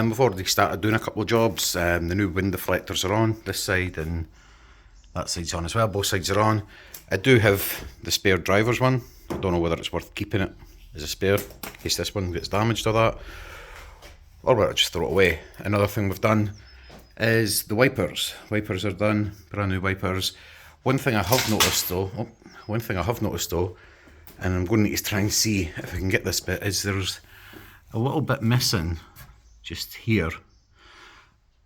We've already started doing a couple of jobs. The new wind deflectors are on this side and that side's on as well. Both sides are on. I do have the spare driver's one. I don't know whether it's worth keeping it as a spare in case this one gets damaged or that, or whether I just throw it away. Another thing we've done is the wipers. Wipers are done, brand new wipers. One thing I have noticed though, and I'm going to need to try and see if I can get this bit, is there's a little bit missing just here.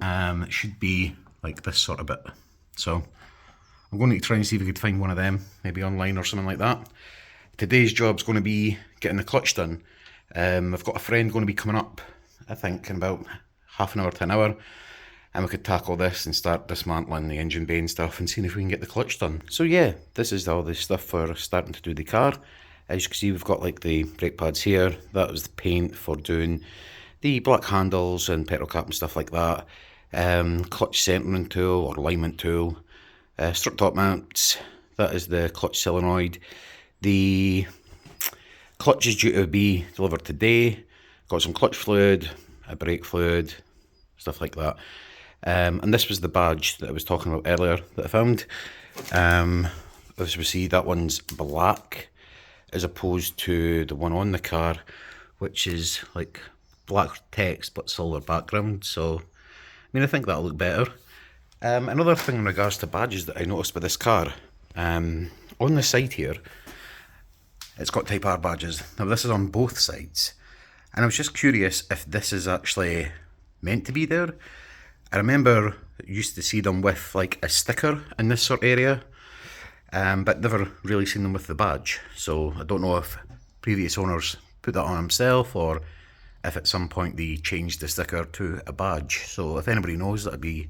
It should be like this sort of bit. So I'm going to try and see if we could find one of them, maybe online or something like that. Today's job's going to be getting the clutch done. I've got a friend going to be coming up, I think, in about half an hour to an hour, and we could tackle this and start dismantling the engine bay and stuff and seeing if we can get the clutch done. So yeah, this is all the stuff for starting to do the car. As you can see, we've got like the brake pads here. That was the paint for doing the black handles and petrol cap and stuff like that. Clutch centering tool or alignment tool. Strut top mounts. That is the clutch solenoid. The clutch is due to be delivered today. Got some clutch fluid, a brake fluid, stuff like that. And this was the badge that I was talking about earlier that I found. As we see, that one's black as opposed to the one on the car, which is like black text but silver background. So, I mean, I think that'll look better. Another thing in regards to badges that I noticed with this car, on the side here, it's got Type R badges. Now this is on both sides, and I was just curious if this is actually meant to be there. I remember I used to see them with like a sticker in this sort of area, but never really seen them with the badge. So I don't know if previous owners put that on himself or if at some point they changed the sticker to a badge. So if anybody knows, that'd be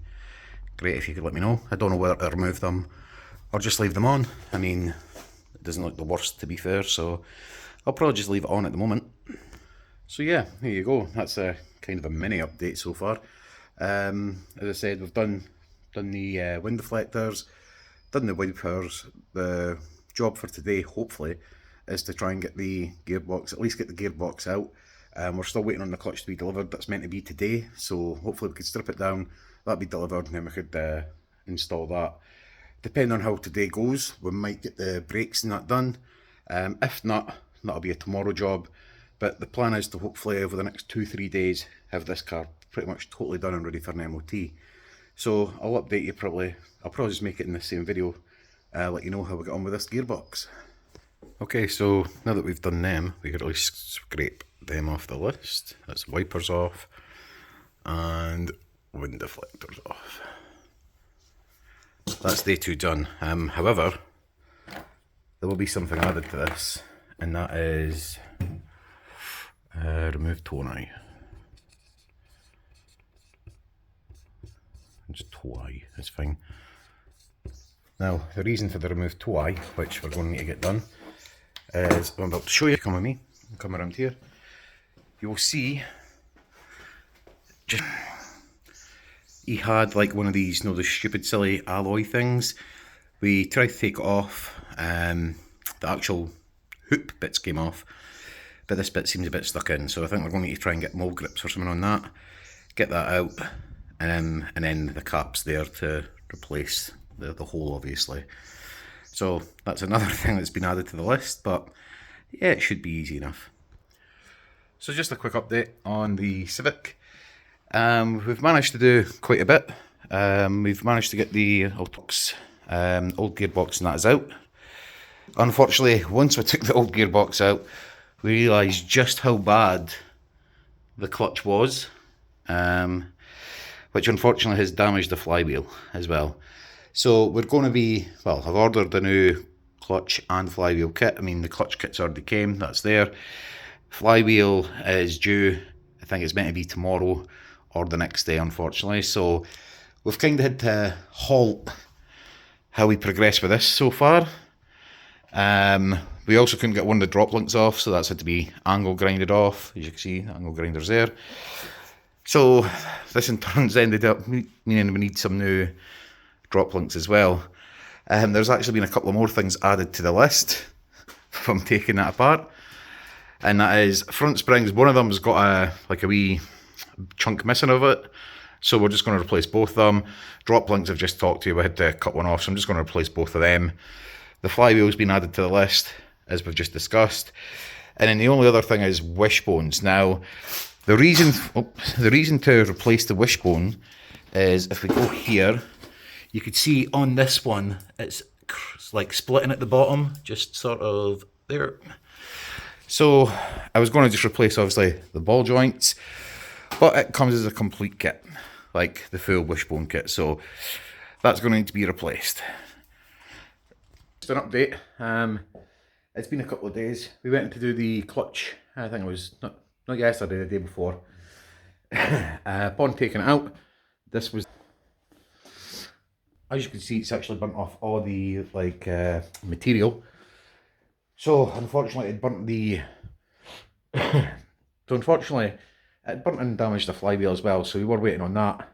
great if you could let me know. I don't know whether to remove them or just leave them on. I mean, it doesn't look the worst, to be fair, so I'll probably just leave it on at the moment. So yeah, there you go. That's a kind of a mini update so far. As I said, we've done the wind deflectors, done the wipers. The job for today, hopefully, is to try and get the gearbox, at least get the gearbox out. We're still waiting on the clutch to be delivered. That's meant to be today, so hopefully we could strip it down, that'd be delivered, and then we could install that. Depending on how today goes, we might get the brakes and that done. If not, that'll be a tomorrow job. But the plan is to hopefully over the next 2-3 days have this car pretty much totally done and ready for an MOT. So I'll update you probably. I'll probably just make it in the same video, let you know how we get on with this gearbox. Okay, so now that we've done them, we could at least scrape them off the list. That's wipers off and wind deflectors off. That's day 2 done. However, there will be something added to this, and that is remove toe eye. Just toe eye, it's fine. Now, the reason for the remove toe eye, which we're going to need to get done, is I'm about to show you. Come with me, come around here. You will see, he had like one of these, you know, the stupid silly alloy things. We tried to take it off, the actual hoop bits came off, but this bit seems a bit stuck in, so I think we're going to need to try and get mold grips or something on that, get that out, and then the cap's there to replace the hole, obviously. So that's another thing that's been added to the list, but yeah, it should be easy enough. So just a quick update on the Civic. We've managed to do quite a bit. We've managed to get the old gearbox and that is out. Unfortunately, once we took the old gearbox out, we realised just how bad the clutch was, which unfortunately has damaged the flywheel as well. So we're going to be, well, I've ordered a new clutch and flywheel kit. I mean, the clutch kit's already came, that's there. Flywheel is due, I think it's meant to be tomorrow or the next day, unfortunately. So we've kind of had to halt how we progress with this so far. We also couldn't get one of the drop links off, so that's had to be angle grinded off. As you can see, angle grinder's there. So this in turns ended up meaning we need some new drop links as well. There's actually been a couple of more things added to the list from taking that apart, and that is front springs. One of them's got a wee chunk missing of it. So we're just going to replace both of them. Drop links I've just talked to you, we had to cut one off, so I'm just going to replace both of them. The flywheel's been added to the list, as we've just discussed. And then the only other thing is wishbones. Now, the reason to replace the wishbone is if we go here, you could see on this one, it's like splitting at the bottom, just sort of there. So I was going to just replace, obviously, the ball joints, but it comes as a complete kit, like the full wishbone kit. So that's going to need to be replaced. Just an update. It's been a couple of days. We went to do the clutch. I think it was not yesterday, the day before. Upon taking it out, this was, as you can see, it's actually burnt off all the material. So unfortunately, it burnt it burnt and damaged the flywheel as well. So we were waiting on that.